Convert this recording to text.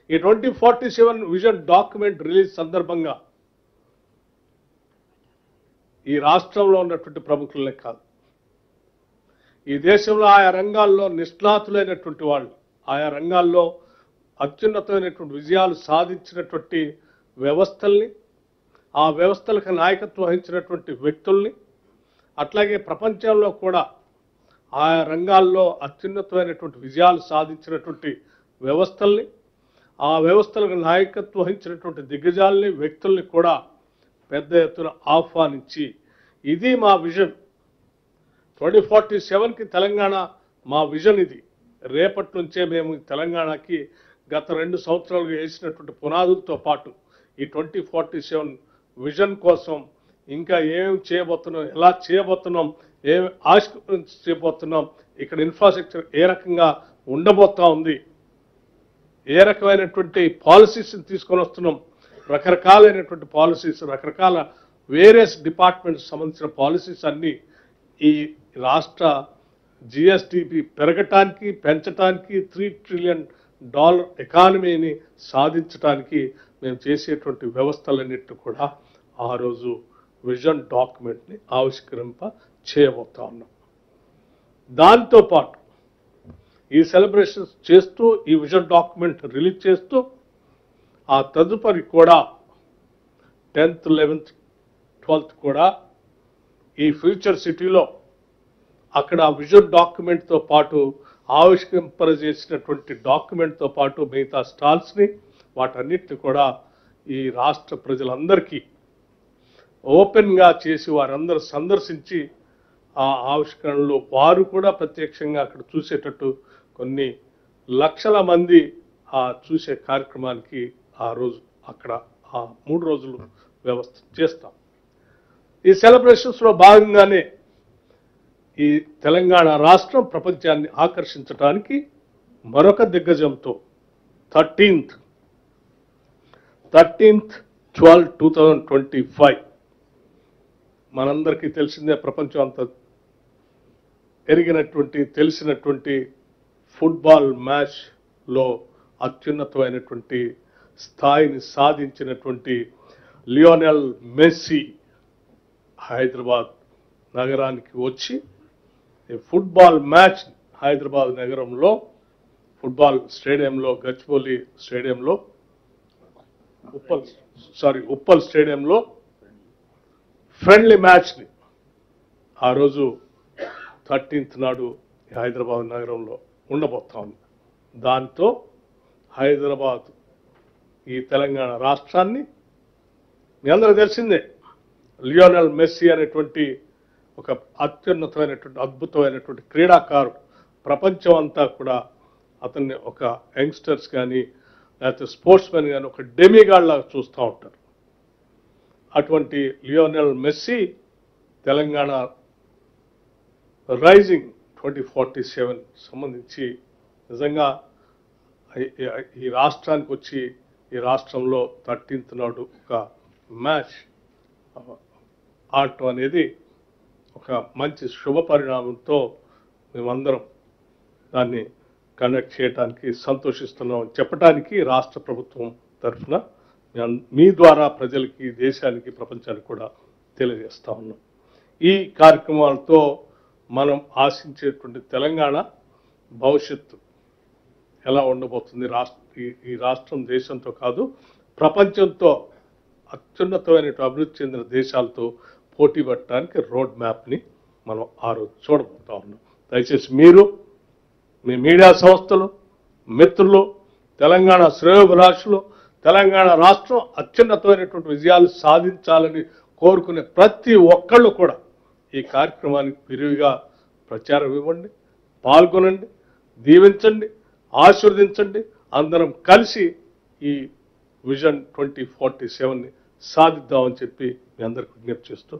ఈ 2047 vision document release సందర్భంగా ఈ రాష్ట్రంలో ఉన్నటువంటి ప్రముఖులనే కాదు, ఈ దేశంలో ఆయా రంగాల్లో నిష్ణాతులైనటువంటి వాళ్ళు, ఆయా రంగాల్లో అత్యున్నతమైనటువంటి విజయాలు సాధించినటువంటి వ్యవస్థల్ని, ఆ వ్యవస్థలకు నాయకత్వం వహించినటువంటి వ్యక్తుల్ని, అట్లాగే ప్రపంచంలో కూడా ఆయా రంగాల్లో అత్యున్నతమైనటువంటి విజయాలు సాధించినటువంటి వ్యవస్థల్ని, ఆ వ్యవస్థలకు నాయకత్వం వహించినటువంటి దిగ్గజాలని, వ్యక్తుల్ని కూడా పెద్ద ఎత్తున ఆహ్వానించి, ఇది మా విజన్ 2047కి తెలంగాణ మా విజన్ ఇది, రేపటి నుంచే మేము తెలంగాణకి గత 2 సంవత్సరాలుగా వేసినటువంటి పునాదులతో పాటు ఈ 2047 విజన్ కోసం ఇంకా ఏమి చేయబోతున్నాం, ఎలా చేయబోతున్నాం, ఏమి చేయబోతున్నాం, ఇక్కడ ఇన్ఫ్రాస్ట్రక్చర్ ఏ రకంగా ఉండబోతా ఉంది, ఏ రకమైనటువంటి పాలసీస్ని తీసుకొని వస్తున్నాం, రకరకాలైనటువంటి పాలసీస్, రకరకాల వేరియస్ డిపార్ట్మెంట్స్ సంబంధించిన పాలసీస్ అన్నీ ఈ రాష్ట్ర జిఎస్డిపి పెరగటానికి, పెంచడానికి, $3 ట్రిలియన్ ఎకానమీని సాధించడానికి మేము చేసేటువంటి వ్యవస్థలన్నింటినీ కూడా ఆ రోజు విజన్ డాక్యుమెంట్ని ఆవిష్కరింప చేయబోతా ఉన్నాం. దాంతోపాటు ఈ సెలబ్రేషన్స్ చేస్తూ, ఈ విజన్ డాక్యుమెంట్ రిలీజ్ చేస్తూ, ఆ తదుపరి కూడా 10th, 11th, 12th కూడా ఈ ఫ్యూచర్ సిటీలో అక్కడ విజన్ డాక్యుమెంట్తో పాటు ఆవిష్కరింపజేసినటువంటి డాక్యుమెంట్తో పాటు మిగతా స్టాల్స్ని, వాటన్నిటిని కూడా ఈ రాష్ట్ర ప్రజలందరికీ ఓపెన్గా చేసి వారందరూ సందర్శించి ఆ ఆవిష్కరణలు వారు కూడా ప్రత్యక్షంగా అక్కడ చూసేటట్టు కొన్ని లక్షల మంది ఆ చూసే కార్యక్రమానికి ఆ రోజు అక్కడ ఆ 3 రోజులు వ్యవస్థ చేస్తాం. ఈ సెలబ్రేషన్స్లో భాగంగానే ఈ తెలంగాణ రాష్ట్రం ప్రపంచాన్ని ఆకర్షించడానికి మరొక దిగ్గజంతో 13th 12/2025 మనందరికీ తెలిసిందే, ప్రపంచం అంతా ఎరిగినటువంటి తెలిసినటువంటి ఫుట్బాల్ మ్యాచ్లో అత్యున్నతమైనటువంటి స్థాయిని సాధించినటువంటి లియోనెల్ మెస్సీ హైదరాబాద్ నగరానికి వచ్చి ఈ ఫుట్బాల్ మ్యాచ్ హైదరాబాద్ నగరంలో ఫుట్బాల్ స్టేడియంలో, గచ్చిబౌలి స్టేడియంలో, ఉప్పల్ స్టేడియంలో ఫ్రెండ్లీ మ్యాచ్ని ఆ రోజు 13th నాడు హైదరాబాద్ నగరంలో ఉండబోతా ఉంది. దాంతో హైదరాబాద్ ఈ తెలంగాణ రాష్ట్రాన్ని, మీ అందరూ తెలిసిందే, లియోనెల్ మెస్సీ అనేటువంటి ఒక అత్యున్నతమైనటువంటి అద్భుతమైనటువంటి క్రీడాకారుడు, ప్రపంచం అంతా కూడా అతన్ని ఒక యంగ్స్టర్స్ కానీ లేకపోతే స్పోర్ట్స్ మెన్ కానీ ఒక డెమిగాడ్ లాగా చూస్తూ ఉంటారు. అటువంటి లియోనెల్ మెస్సీ తెలంగాణ రైజింగ్ 2047 సంబంధించి నిజంగా ఈ రాష్ట్రానికి వచ్చి ఈ రాష్ట్రంలో 13th నాడు ఒక మ్యాచ్ ఆడటం అనేది ఒక మంచి శుభ పరిణామంతో మేమందరం దాన్ని కండక్ట్ చేయడానికి సంతోషిస్తున్నాం చెప్పడానికి రాష్ట్ర ప్రభుత్వం తరఫున మీ ద్వారా ప్రజలకి, దేశానికి, ప్రపంచానికి కూడా తెలియజేస్తా ఉన్నాం. ఈ కార్యక్రమాలతో మనం ఆశించేటువంటి తెలంగాణ భవిష్యత్తు ఎలా ఉండబోతుంది, ఈ రాష్ట్రం దేశంతో కాదు ప్రపంచంతో అత్యున్నతమైన అభివృద్ధి చెందిన దేశాలతో పోటీ పడటానికి రోడ్ మ్యాప్ని మనం ఆ రోజు చూడబోతా ఉన్నాం. దయచేసి మీరు, మీ మీడియా సంస్థలు, మిత్రులు, తెలంగాణ శ్రేయోభిలాషులు, తెలంగాణ రాష్ట్రం అత్యున్నతమైనటువంటి విజయాలు సాధించాలని కోరుకునే ప్రతి ఒక్కళ్ళు కూడా ఈ కార్యక్రమానికి విరివిగా ప్రచారం ఇవ్వండి, పాల్గొనండి, దీవించండి, ఆశీర్వదించండి. అందరం కలిసి ఈ విజన్ 2047ని సాధిద్దామని చెప్పి మీ అందరికీ విజ్ఞప్తి చేస్తూ